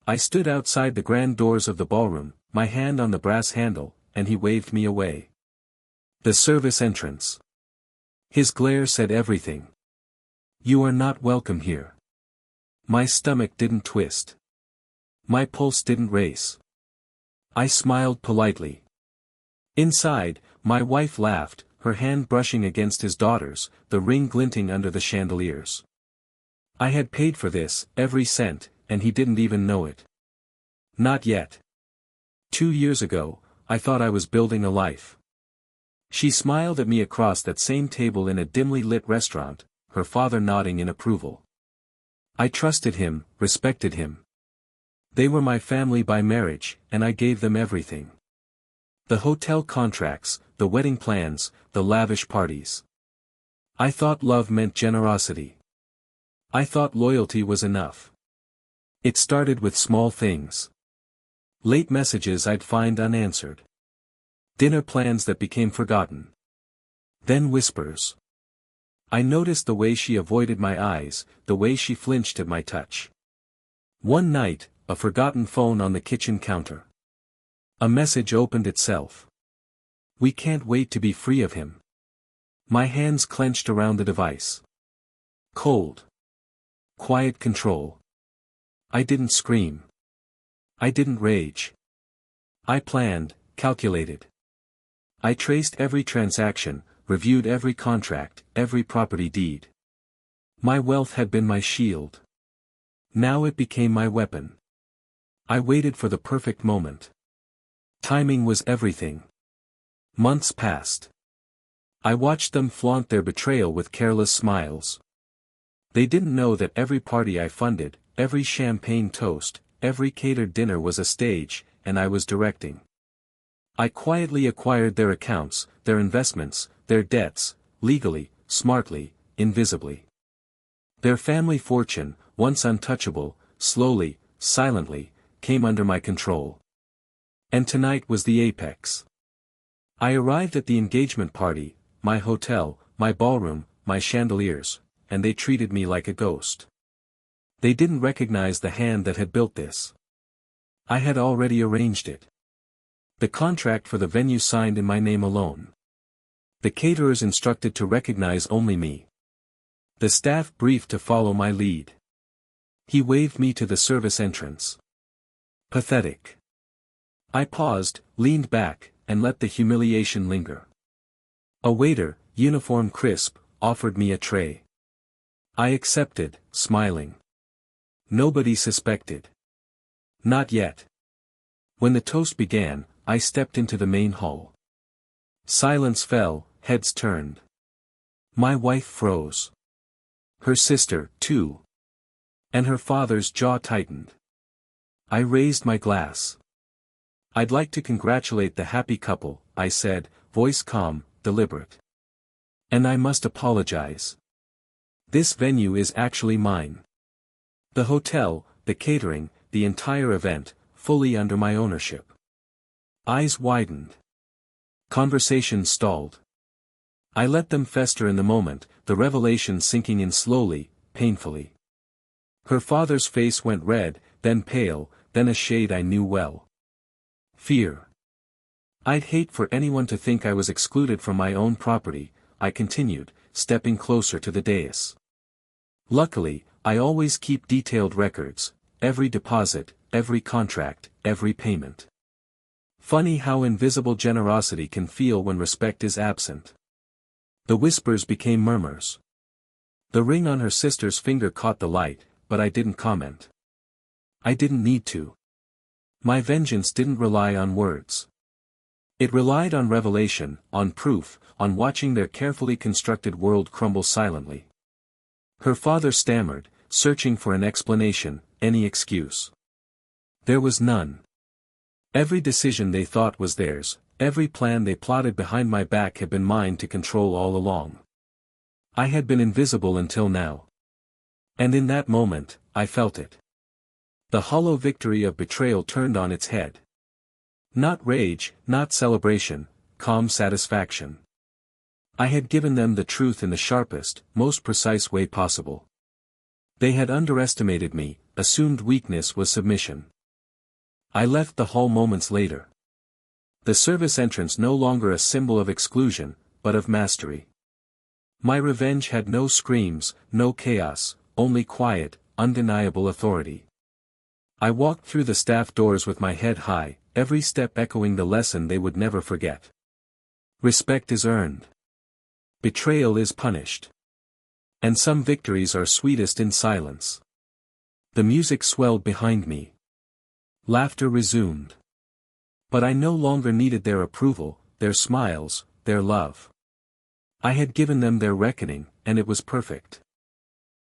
I stood outside the grand doors of the ballroom, my hand on the brass handle, and he waved me away. The service entrance. His glare said everything. You are not welcome here. My stomach didn't twist. My pulse didn't race. I smiled politely. Inside, my wife laughed, her hand brushing against his daughter's, the ring glinting under the chandeliers. I had paid for this, every cent, and he didn't even know it. Not yet. 2 years ago, I thought I was building a life. She smiled at me across that same table in a dimly lit restaurant, her father nodding in approval. I trusted him, respected him. They were my family by marriage, and I gave them everything. The hotel contracts, the wedding plans, the lavish parties. I thought love meant generosity. I thought loyalty was enough. It started with small things. Late messages I'd find unanswered. Dinner plans that became forgotten. Then whispers. I noticed the way she avoided my eyes, the way she flinched at my touch. One night, a forgotten phone on the kitchen counter. A message opened itself. We can't wait to be free of him. My hands clenched around the device. Cold. Quiet control. I didn't scream. I didn't rage. I planned, calculated. I traced every transaction, reviewed every contract, every property deed. My wealth had been my shield. Now it became my weapon. I waited for the perfect moment. Timing was everything. Months passed. I watched them flaunt their betrayal with careless smiles. They didn't know that every party I funded, every champagne toast, every catered dinner was a stage, and I was directing. I quietly acquired their accounts, their investments, their debts, legally, smartly, invisibly. Their family fortune, once untouchable, slowly, silently, came under my control. And tonight was the apex. I arrived at the engagement party, my hotel, my ballroom, my chandeliers, and they treated me like a ghost. They didn't recognize the hand that had built this. I had already arranged it. The contract for the venue signed in my name alone. The caterers instructed to recognize only me. The staff briefed to follow my lead. He waved me to the service entrance. Pathetic. I paused, leaned back, and let the humiliation linger. A waiter, uniform crisp, offered me a tray. I accepted, smiling. Nobody suspected. Not yet. When the toast began, I stepped into the main hall. Silence fell, heads turned. My wife froze. Her sister, too. And her father's jaw tightened. I raised my glass. I'd like to congratulate the happy couple, I said, voice calm, deliberate. And I must apologize. This venue is actually mine. The hotel, the catering, the entire event, fully under my ownership. Eyes widened. Conversation stalled. I let them fester in the moment, the revelation sinking in slowly, painfully. Her father's face went red, then pale, then a shade I knew well. Fear. I'd hate for anyone to think I was excluded from my own property, I continued, stepping closer to the dais. Luckily, I always keep detailed records, every deposit, every contract, every payment. Funny how invisible generosity can feel when respect is absent. The whispers became murmurs. The ring on her sister's finger caught the light, but I didn't comment. I didn't need to. My vengeance didn't rely on words. It relied on revelation, on proof, on watching their carefully constructed world crumble silently. Her father stammered, searching for an explanation, any excuse. There was none. Every decision they thought was theirs, every plan they plotted behind my back had been mine to control all along. I had been invisible until now. And in that moment, I felt it. The hollow victory of betrayal turned on its head. Not rage, not celebration, calm satisfaction. I had given them the truth in the sharpest, most precise way possible. They had underestimated me, assumed weakness was submission. I left the hall moments later. The service entrance no longer a symbol of exclusion, but of mastery. My revenge had no screams, no chaos, only quiet, undeniable authority. I walked through the staff doors with my head high, every step echoing the lesson they would never forget. Respect is earned. Betrayal is punished. And some victories are sweetest in silence. The music swelled behind me. Laughter resumed. But I no longer needed their approval, their smiles, their love. I had given them their reckoning, and it was perfect.